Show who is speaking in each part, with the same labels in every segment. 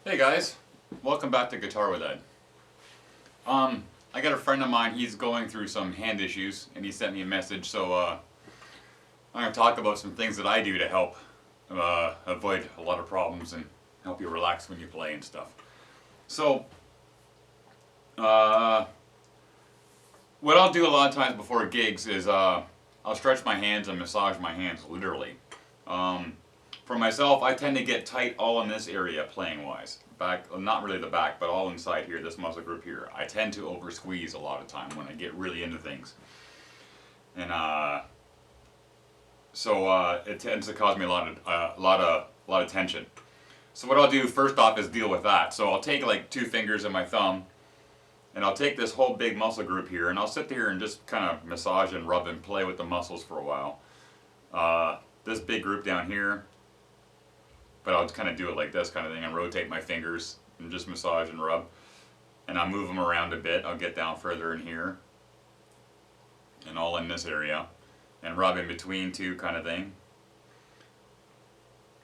Speaker 1: Hey guys, welcome back to Guitar with Ed. I got a friend of mine, he's going through some hand issues and he sent me a message, so I'm going to talk about some things that I do to help avoid a lot of problems and help you relax when you play and stuff. So, what I'll do a lot of times before gigs is I'll stretch my hands and massage my hands, literally. For myself, I tend to get tight all in this area playing wise. Back, not really the back, but all inside here, this muscle group here. I tend to over squeeze a lot of time when I get really into things. And so it tends to cause me a lot of tension. So what I'll do first off is deal with that. So I'll take like 2 fingers and my thumb, and I'll take this whole big muscle group here, and I'll sit there and just kind of massage and rub and play with the muscles for a while. This big group down here, but I'll just kind of do it like this kind of thing and rotate my fingers and just massage and rub. And I'll move them around a bit. I'll get down further in here and all in this area and rub in between too, kind of thing.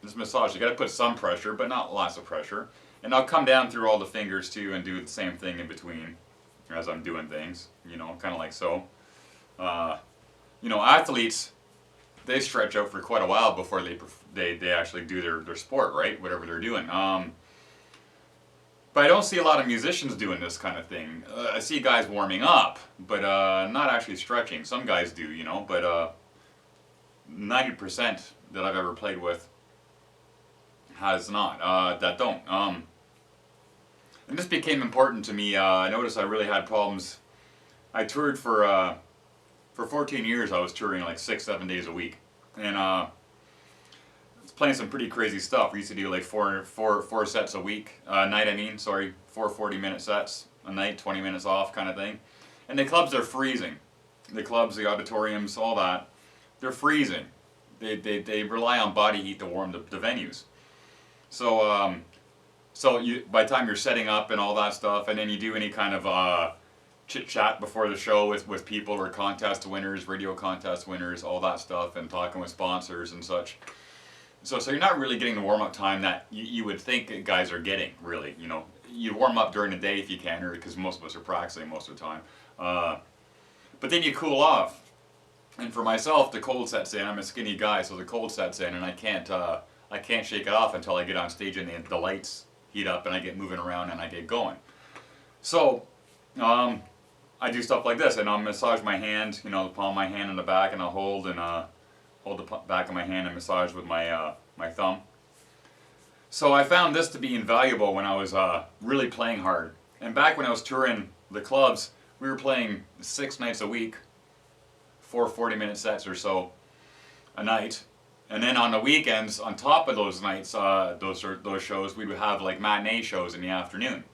Speaker 1: This massage, you got to put some pressure, but not lots of pressure. And I'll come down through all the fingers too and do the same thing in between as I'm doing things, you know, kind of like so. You know, athletes, they stretch out for quite a while before they actually do their sport, right? Whatever they're doing. But I don't see a lot of musicians doing this kind of thing. I see guys warming up, but not actually stretching. Some guys do, you know, but 90% that I've ever played with has not, that don't. And this became important to me. I noticed I really had problems. I toured for 14 years. I was touring like 6-7 days a week, and I was playing some pretty crazy stuff. We used to do like four sets a week, night. I mean, sorry, 4 40-minute sets a night, 20 minutes off, kind of thing. And the clubs are freezing. The clubs, the auditoriums, all that, they're freezing. They rely on body heat to warm the venues. So by the time you're setting up and all that stuff, and then you do any kind of chit chat before the show with people or contest winners, radio contest winners, all that stuff, and talking with sponsors and such. So you're not really getting the warm up time that you would think guys are getting, really. You know, you warm up during the day if you can, or because most of us are practicing most of the time. But then you cool off. And for myself, the cold sets in. I'm a skinny guy, so the cold sets in, and I can't shake it off until I get on stage and the lights heat up and I get moving around and I get going. So I do stuff like this, and I'll massage my hand, you know, the palm of my hand in the back, and I'll hold the back of my hand and massage with my thumb. So I found this to be invaluable when I was really playing hard. And back when I was touring the clubs, we were playing 6 nights a week, 4 40-minute sets or so a night. And then on the weekends, on top of those nights, those shows, we would have like matinee shows in the afternoon.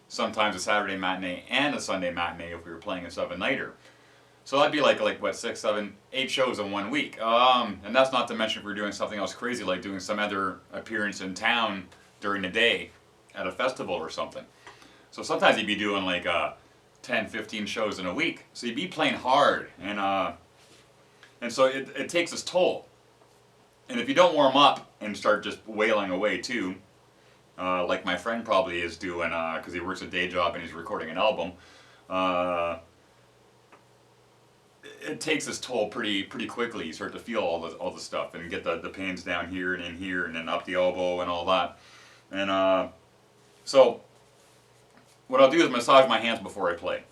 Speaker 1: Sometimes a Saturday matinee and a Sunday matinee if we were playing a 7-nighter. So that'd be like what, 6, 7, 8 shows in 1 week. And that's not to mention if we're doing something else crazy, like doing some other appearance in town during the day at a festival or something. So sometimes you'd be doing like 10, 15 shows in a week. So you'd be playing hard, and so it takes its toll. And if you don't warm up and start just wailing away too, like my friend probably is doing, because he works a day job and he's recording an album, it takes its toll pretty quickly. You start to feel all the stuff and get the pains down here and in here and then up the elbow and all that. And so what I'll do is massage my hands before I play.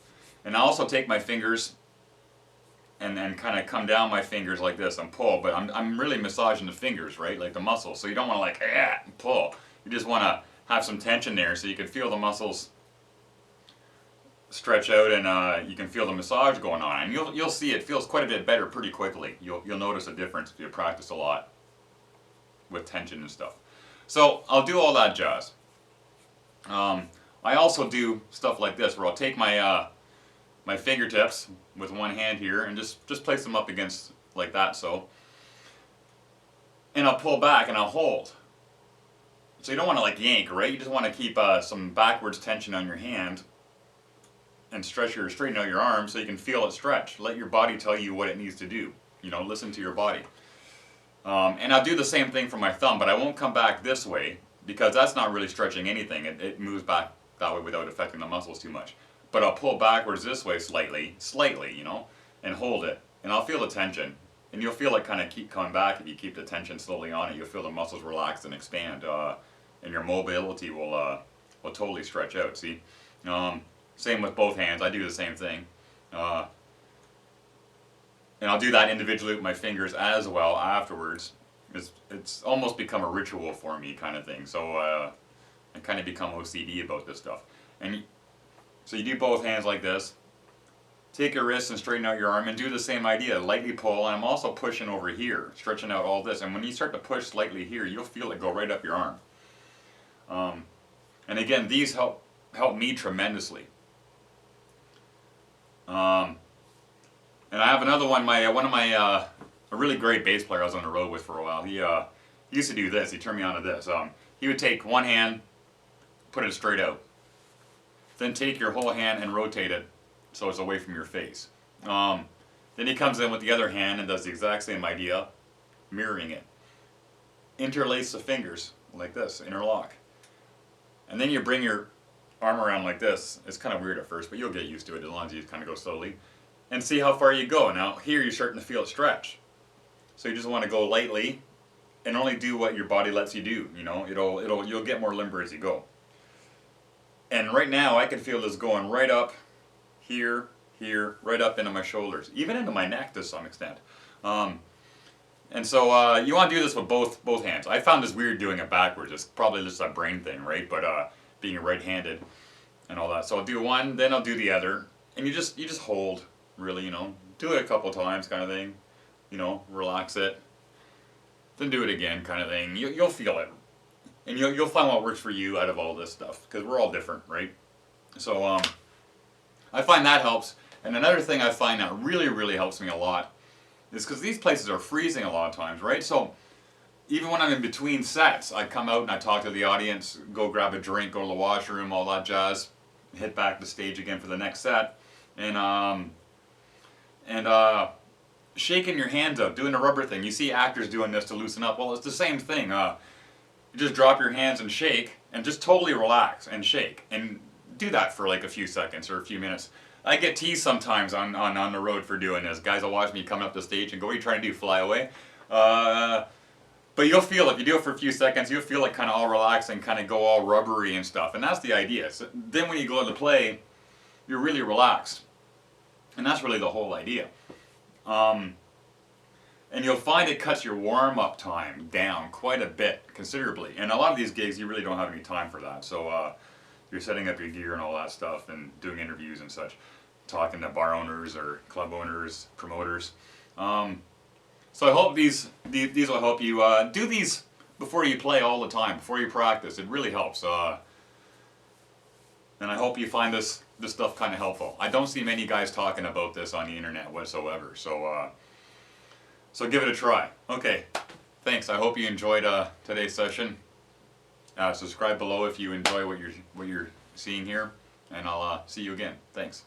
Speaker 1: And I'll also take my fingers and then kind of come down my fingers like this and pull, but I'm really massaging the fingers, right, like the muscles. So you don't want to like pull. You just want to have some tension there so you can feel the muscles stretch out, and you can feel the massage going on. And you'll see it feels quite a bit better pretty quickly. You'll notice a difference if you practice a lot with tension and stuff. So I'll do all that jazz. I also do stuff like this where I'll take my my fingertips with one hand here and just place them up against like that, so. And I'll pull back and I'll hold. So you don't want to like yank, right? You just want to keep some backwards tension on your hand and straighten out your arm so you can feel it stretch. Let your body tell you what it needs to do. You know, listen to your body. And I'll do the same thing for my thumb, but I won't come back this way. because that's not really stretching anything. It moves back that way without affecting the muscles too much. But I'll pull backwards this way slightly, you know, and hold it, and I'll feel the tension. And you'll feel it kind of keep coming back if you keep the tension slowly on it. You'll feel the muscles relax and expand, and your mobility will totally stretch out. See, same with both hands. I do the same thing, and I'll do that individually with my fingers as well afterwards. It's almost become a ritual for me, kind of thing. So I kind of become OCD about this stuff. And so you do both hands like this. Take your wrist and straighten out your arm and do the same idea. Lightly pull, and I'm also pushing over here, stretching out all this. And when you start to push slightly here, you'll feel it go right up your arm. And again, these help me tremendously. And I have another one. One of my a really great bass player I was on the road with for a while. He used to do this. He turned me on to this. He would take one hand, put it straight out, then take your whole hand and rotate it so it's away from your face. Then he comes in with the other hand and does the exact same idea, mirroring it. Interlace the fingers like this, interlock. And then you bring your arm around like this. It's kind of weird at first, but you'll get used to it as long as you kind of go slowly. And see how far you go. Now here you're starting to feel it stretch. So you just want to go lightly and only do what your body lets you do. You know, you'll get more limber as you go. And right now I can feel this going right up here, right up into my shoulders, even into my neck to some extent. And so you want to do this with both hands. I found this weird doing it backwards. It's probably just a brain thing, right? But being right-handed and all that. So I'll do one, then I'll do the other, and you just hold, really, you know, do it a couple times, kind of thing. You know, relax it, then do it again, kind of thing. You'll feel it, and you'll find what works for you out of all this stuff, because we're all different, right? So I find that helps. And another thing I find that really helps me a lot is because these places are freezing a lot of times, right? So even when I'm in between sets, I come out and I talk to the audience, go grab a drink, go to the washroom, all that jazz, hit back to stage again for the next set, and shaking your hands up, doing the rubber thing. You see actors doing this to loosen up. Well, it's the same thing. You just drop your hands and shake, and just totally relax and shake, and do that for like a few seconds or a few minutes. I get teased sometimes on the road for doing this. Guys will watch me come up the stage and go, "What are you trying to do, fly away?" But you'll feel, if you do it for a few seconds, you'll feel it kind of all relaxed and kind of go all rubbery and stuff. And that's the idea. So then when you go to play, you're really relaxed. And that's really the whole idea. And you'll find it cuts your warm-up time down quite a bit, considerably. And a lot of these gigs, you really don't have any time for that. So you're setting up your gear and all that stuff and doing interviews and such, talking to bar owners or club owners, promoters. So I hope these will help you. Do these before you play all the time, before you practice. It really helps. And I hope you find this stuff kind of helpful. I don't see many guys talking about this on the internet whatsoever. So so give it a try. Okay, thanks. I hope you enjoyed today's session. Subscribe below if you enjoy what you're seeing here, and I'll see you again. Thanks.